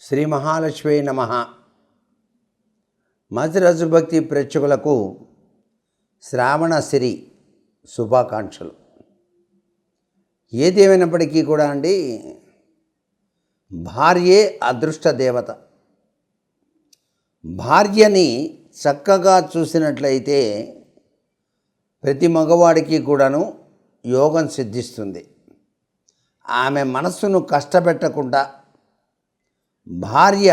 శ్రీ మహాలక్ష్మీ నమః. మధ్యరాజు భక్తి ప్రేక్షకులకు శ్రావణ సిరి శుభాకాంక్షలు. ఏదేమైనప్పటికీ కూడా అండి, భార్యే అదృష్ట దేవత. భార్యని చక్కగా చూసినట్లయితే ప్రతి మగవాడికి కూడాను యోగం సిద్ధిస్తుంది. ఆమె మనస్సును కష్టపెట్టకుండా భార్య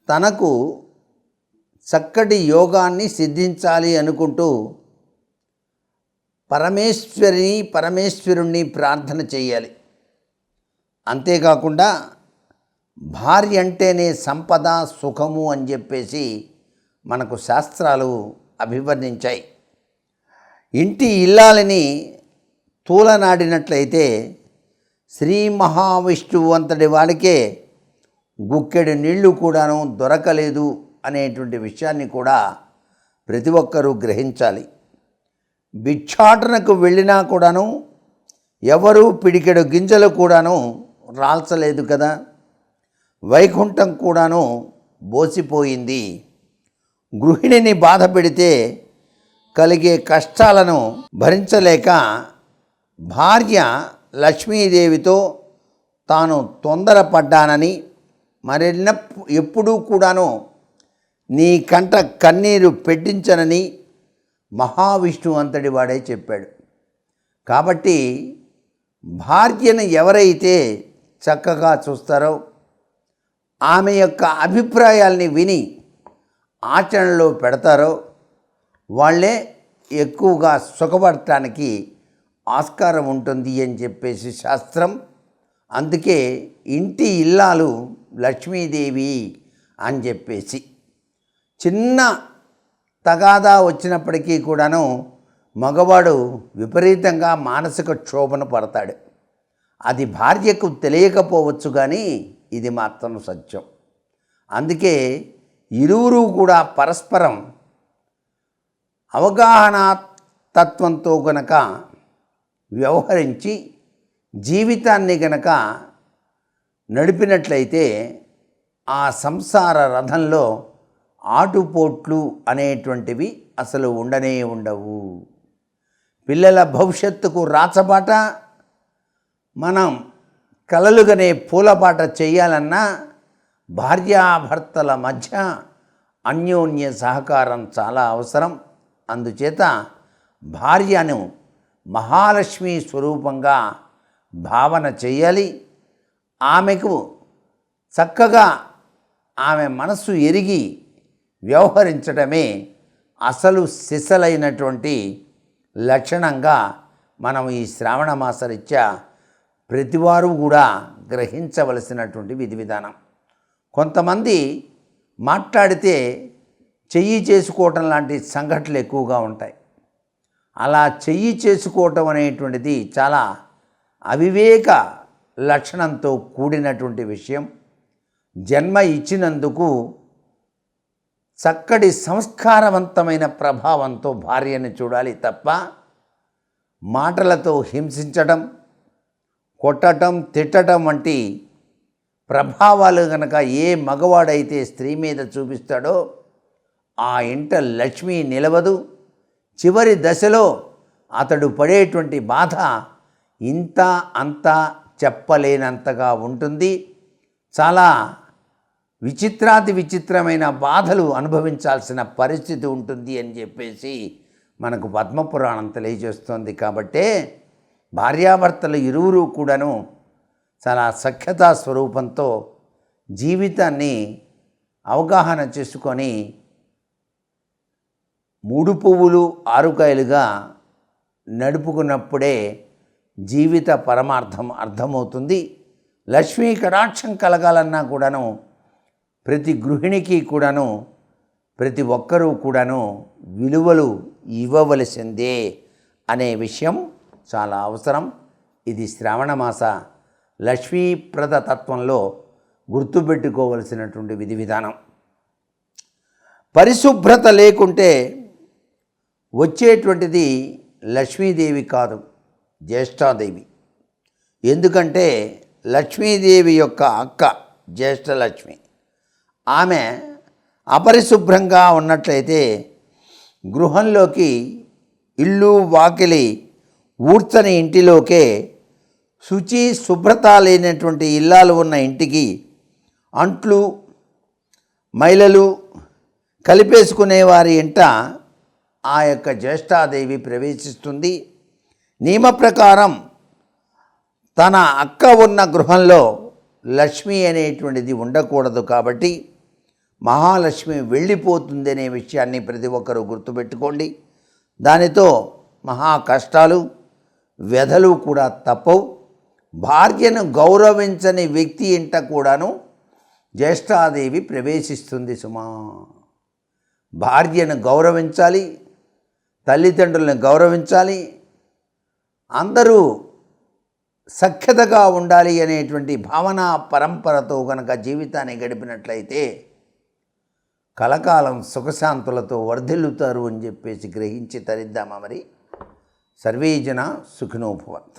తనకు చక్కటి యోగాన్ని సిద్ధించాలి అనుకుంటూ పరమేశ్వరుణ్ణి ప్రార్థన చేయాలి. అంతేకాకుండా భార్య అంటేనే సంపద, సుఖము అని చెప్పేసి మనకు శాస్త్రాలు అభివర్ణించాయి. ఇంటి ఇల్లాలని తూలనాడినట్లయితే శ్రీ మహావిష్ణువు అంతటి వాడికే గుక్కెడు నీళ్లు కూడాను దొరకలేదు అనేటువంటి విషయాన్ని కూడా ప్రతి ఒక్కరూ గ్రహించాలి. భిక్షాటనకు వెళ్ళినా కూడాను ఎవరూ పిడికెడు గింజలు కూడాను రాల్చలేదు కదా. వైకుంఠం కూడాను బోసిపోయింది. గృహిణిని బాధ పెడితే కలిగే కష్టాలను భరించలేక భార్య లక్ష్మీదేవితో తాను తొందరపడ్డానని, ఎప్పుడూ కూడాను నీ కంట కన్నీరు పెట్టించనని మహావిష్ణువు అంతటి వాడే చెప్పాడు. కాబట్టి భార్యను ఎవరైతే చక్కగా చూస్తారో, ఆమె యొక్క అభిప్రాయాల్ని విని ఆచరణలో పెడతారో వాళ్ళే ఎక్కువగా సుఖపడటానికి ఆస్కారం ఉంటుంది అని చెప్పేసి శాస్త్రం. అందుకే ఇంటి ఇల్లాలు లక్ష్మీదేవి అని చెప్పేసి. చిన్న తగాదా వచ్చినప్పటికీ కూడాను మగవాడు విపరీతంగా మానసిక క్షోభను పడతాడు. అది భార్యకు తెలియకపోవచ్చు, కానీ ఇది మాత్రం సత్యం. అందుకే ఇరువురు కూడా పరస్పరం అవగాహన తత్వంతో గనక వ్యవహరించి జీవితాన్ని గనక నడిపినట్లయితే ఆ సంసార రథంలో ఆటుపోట్లు అనేటువంటివి అసలు ఉండవు. పిల్లల భవిష్యత్తుకు రాచబాట, మనం కలలుగనే పూలబాట చేయాలన్నా భార్యాభర్తల మధ్య అన్యోన్య సహకారం చాలా అవసరం. అందుచేత భార్యను మహాలక్ష్మి స్వరూపంగా భావన చేయాలి. ఆమెకు చక్కగా ఆమె మనస్సు ఎరిగి వ్యవహరించడమే అసలు సిసలైనటువంటి లక్షణంగా మనం ఈ శ్రావణ మాసరీత్యా ప్రతివారు కూడా గ్రహించవలసినటువంటి విధి విధానం. కొంతమంది మాట్లాడితే చెయ్యి చేసుకోవటం లాంటి సంఘటనలు ఎక్కువగా ఉంటాయి. అలా చెయ్యి చేసుకోవటం అనేటువంటిది చాలా అవివేక లక్షణంతో కూడినటువంటి విషయం. జన్మ ఇచ్చినందుకు చక్కటి సంస్కారవంతమైన ప్రభావంతో భార్యను చూడాలి తప్ప మాటలతో హింసించడం, కొట్టడం, తిట్టడం వంటి ప్రభావాలు కనుక ఏ మగవాడైతే స్త్రీ మీద చూపిస్తాడో ఆ ఇంట లక్ష్మి నిలవదు. చివరి దశలో అతడు పడేటువంటి బాధ ఇంత అంతా చెప్పలేనంతగా ఉంటుంది. చాలా విచిత్రమైన బాధలు అనుభవించాల్సిన పరిస్థితి ఉంటుంది అని చెప్పేసి మనకు పద్మపురాణం తెలియజేస్తోంది. కాబట్టే భార్యాభర్తలు ఇరువురు కూడాను చాలా సఖ్యతా స్వరూపంతో జీవితాన్ని అవగాహన చేసుకొని 3 పువ్వులు 6 కాయలుగా నడుపుకున్నప్పుడే జీవిత పరమార్థం అర్థమవుతుంది. లక్ష్మీ కటాక్షం కలగాలన్నా కూడాను ప్రతి గృహిణికి కూడాను ప్రతి ఒక్కరూ కూడాను విలువలు ఇవ్వవలసిందే అనే విషయం చాలా అవసరం. ఇది శ్రావణమాస లక్ష్మీప్రద తత్వంలో గుర్తుపెట్టుకోవలసినటువంటి విధి విధానం. పరిశుభ్రత లేకుంటే వచ్చేటువంటిది లక్ష్మీదేవి కాదు, జ్యేష్ఠాదేవి. ఎందుకంటే లక్ష్మీదేవి యొక్క అక్క జ్యేష్ఠలక్ష్మి. ఆమె అపరిశుభ్రంగా ఉన్నట్లయితే గృహంలోకి, ఇల్లు వాకిలి ఊడ్చని ఇంటిలోకే, శుచి శుభ్రత లేనటువంటి ఇల్లాలు ఉన్న ఇంటికి అంట్లు మైలలు కలిపేసుకునే వారి ఇంట ఆ యొక్క జ్యేష్ఠాదేవి ప్రవేశిస్తుంది. నియమ ప్రకారం తన అక్క ఉన్న గృహంలో లక్ష్మి అనేటువంటిది ఉండకూడదు. కాబట్టి మహాలక్ష్మి వెళ్ళిపోతుంది అనే విషయాన్ని ప్రతి ఒక్కరూ గుర్తుపెట్టుకోండి. దానితో మహా కష్టాలు వ్యధలు కూడా తప్పవు. భార్యను గౌరవించని వ్యక్తి ఇంట కూడాను జ్యేష్ఠాదేవి ప్రవేశిస్తుంది సుమా. భార్యను గౌరవించాలి, తల్లిదండ్రులను గౌరవించాలి, అందరూ సఖ్యతగా ఉండాలి అనేటువంటి భావన పరంపరతో కనుక జీవితాన్ని గడిపినట్లయితే కలకాలం సుఖశాంతులతో వర్ధిల్లుతారు అని చెప్పేసి గ్రహించి తరిద్దామా మరి. సర్వే జనా సుఖినో భవంతు.